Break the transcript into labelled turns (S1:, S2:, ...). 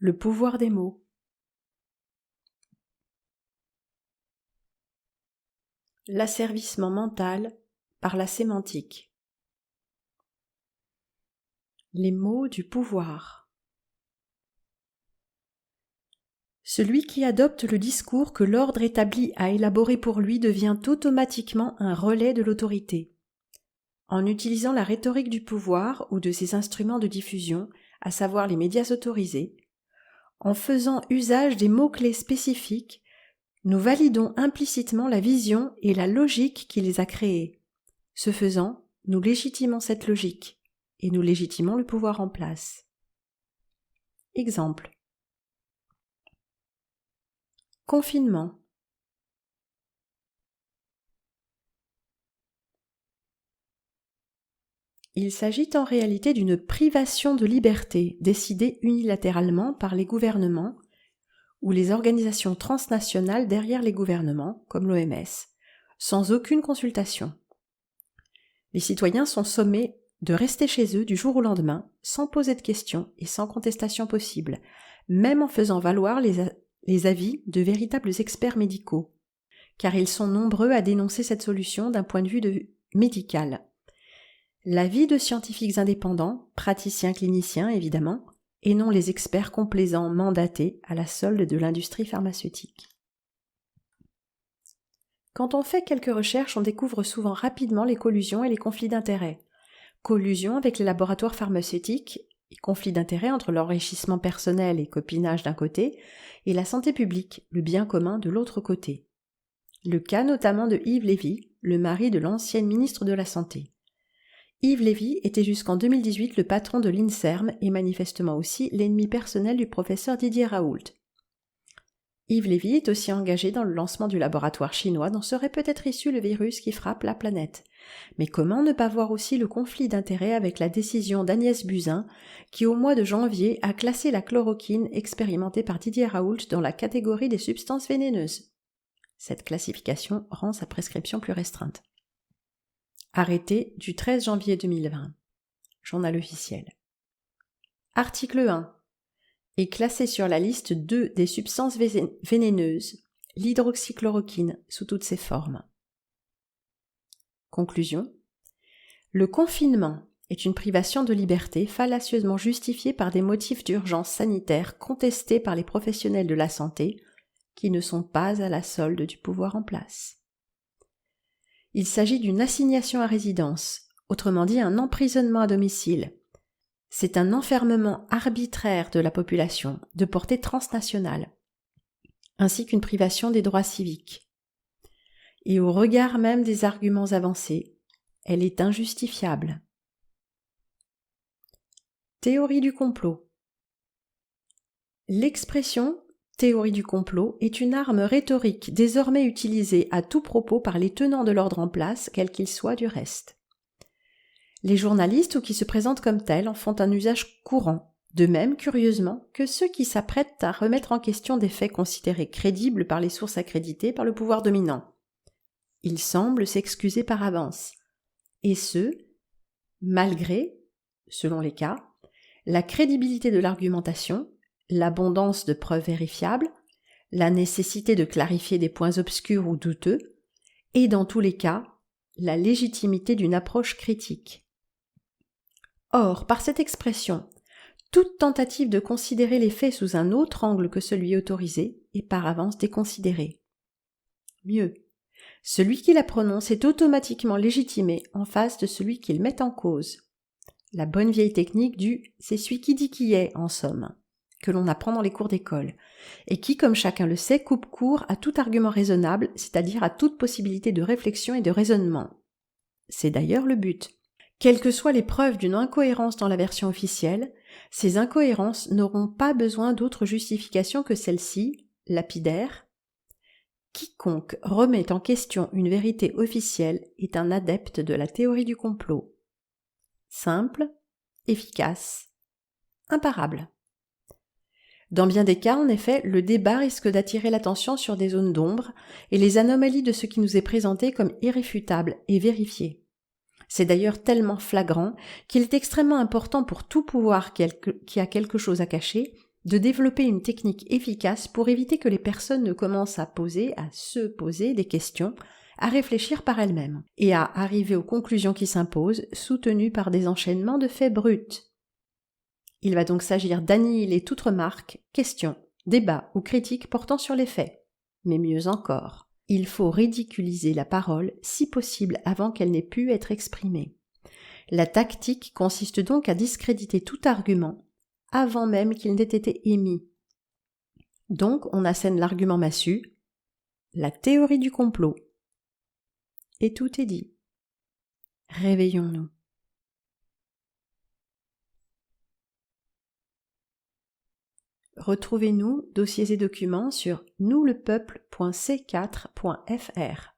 S1: Le pouvoir des mots. L'asservissement mental par la sémantique. Les mots du pouvoir. Celui qui adopte le discours que l'ordre établi a élaboré pour lui devient automatiquement un relais de l'autorité. En utilisant la rhétorique du pouvoir ou de ses instruments de diffusion, à savoir les médias autorisés, en faisant usage des mots-clés spécifiques, nous validons implicitement la vision et la logique qui les a créés. Ce faisant, nous légitimons cette logique et nous légitimons le pouvoir en place. Exemple. Confinement. Il s'agit en réalité d'une privation de liberté décidée unilatéralement par les gouvernements ou les organisations transnationales derrière les gouvernements, comme l'OMS, sans aucune consultation. Les citoyens sont sommés de rester chez eux du jour au lendemain, sans poser de questions et sans contestation possible, même en faisant valoir les avis de véritables experts médicaux, car ils sont nombreux à dénoncer cette solution d'un point de vue médical. L'avis de scientifiques indépendants, praticiens cliniciens évidemment, et non les experts complaisants mandatés à la solde de l'industrie pharmaceutique. Quand on fait quelques recherches, on découvre souvent rapidement les collusions et les conflits d'intérêts. Collusion avec les laboratoires pharmaceutiques, et conflits d'intérêts entre l'enrichissement personnel et copinage d'un côté, et la santé publique, le bien commun de l'autre côté. Le cas notamment de Yves Lévy, le mari de l'ancienne ministre de la Santé. Yves Lévy était jusqu'en 2018 le patron de l'INSERM et manifestement aussi l'ennemi personnel du professeur Didier Raoult. Yves Lévy est aussi engagé dans le lancement du laboratoire chinois dont serait peut-être issu le virus qui frappe la planète. Mais comment ne pas voir aussi le conflit d'intérêts avec la décision d'Agnès Buzyn qui au mois de janvier a classé la chloroquine expérimentée par Didier Raoult dans la catégorie des substances vénéneuses. Cette classification rend sa prescription plus restreinte. Arrêté du 13 janvier 2020. Journal officiel. Article 1. Est classé sur la liste 2 des substances vénéneuses, l'hydroxychloroquine sous toutes ses formes. Conclusion. Le confinement est une privation de liberté fallacieusement justifiée par des motifs d'urgence sanitaire contestés par les professionnels de la santé qui ne sont pas à la solde du pouvoir en place. Il s'agit d'une assignation à résidence, autrement dit un emprisonnement à domicile. C'est un enfermement arbitraire de la population, de portée transnationale, ainsi qu'une privation des droits civiques. Et au regard même des arguments avancés, elle est injustifiable. Théorie du complot. L'expression théorie du complot est une arme rhétorique désormais utilisée à tout propos par les tenants de l'ordre en place, quels qu'ils soient du reste. Les journalistes ou qui se présentent comme tels en font un usage courant, de même, curieusement, que ceux qui s'apprêtent à remettre en question des faits considérés crédibles par les sources accréditées par le pouvoir dominant. Ils semblent s'excuser par avance, et ce, malgré, selon les cas, la crédibilité de l'argumentation, l'abondance de preuves vérifiables, la nécessité de clarifier des points obscurs ou douteux, et dans tous les cas, la légitimité d'une approche critique. Or, par cette expression, toute tentative de considérer les faits sous un autre angle que celui autorisé est par avance déconsidérée. Mieux, celui qui la prononce est automatiquement légitimé en face de celui qu'il met en cause. La bonne vieille technique du « c'est celui qui dit qui est » en somme, que l'on apprend dans les cours d'école, et qui, comme chacun le sait, coupe court à tout argument raisonnable, c'est-à-dire à toute possibilité de réflexion et de raisonnement. C'est d'ailleurs le but. Quelles que soient les preuves d'une incohérence dans la version officielle, ces incohérences n'auront pas besoin d'autre justification que celle-ci, lapidaire. Quiconque remet en question une vérité officielle est un adepte de la théorie du complot. Simple, efficace, imparable. Dans bien des cas, en effet, le débat risque d'attirer l'attention sur des zones d'ombre et les anomalies de ce qui nous est présenté comme irréfutable et vérifié. C'est d'ailleurs tellement flagrant qu'il est extrêmement important pour tout pouvoir qui a quelque chose à cacher de développer une technique efficace pour éviter que les personnes ne commencent à se poser des questions, à réfléchir par elles-mêmes, et à arriver aux conclusions qui s'imposent, soutenues par des enchaînements de faits bruts. Il va donc s'agir d'annihiler toute remarque, question, débat ou critique portant sur les faits. Mais mieux encore, il faut ridiculiser la parole, si possible avant qu'elle n'ait pu être exprimée. La tactique consiste donc à discréditer tout argument avant même qu'il n'ait été émis. Donc on assène l'argument massu, la théorie du complot. Et tout est dit. Réveillons-nous. Retrouvez-nous, dossiers et documents sur nouslepeuple.c4.fr.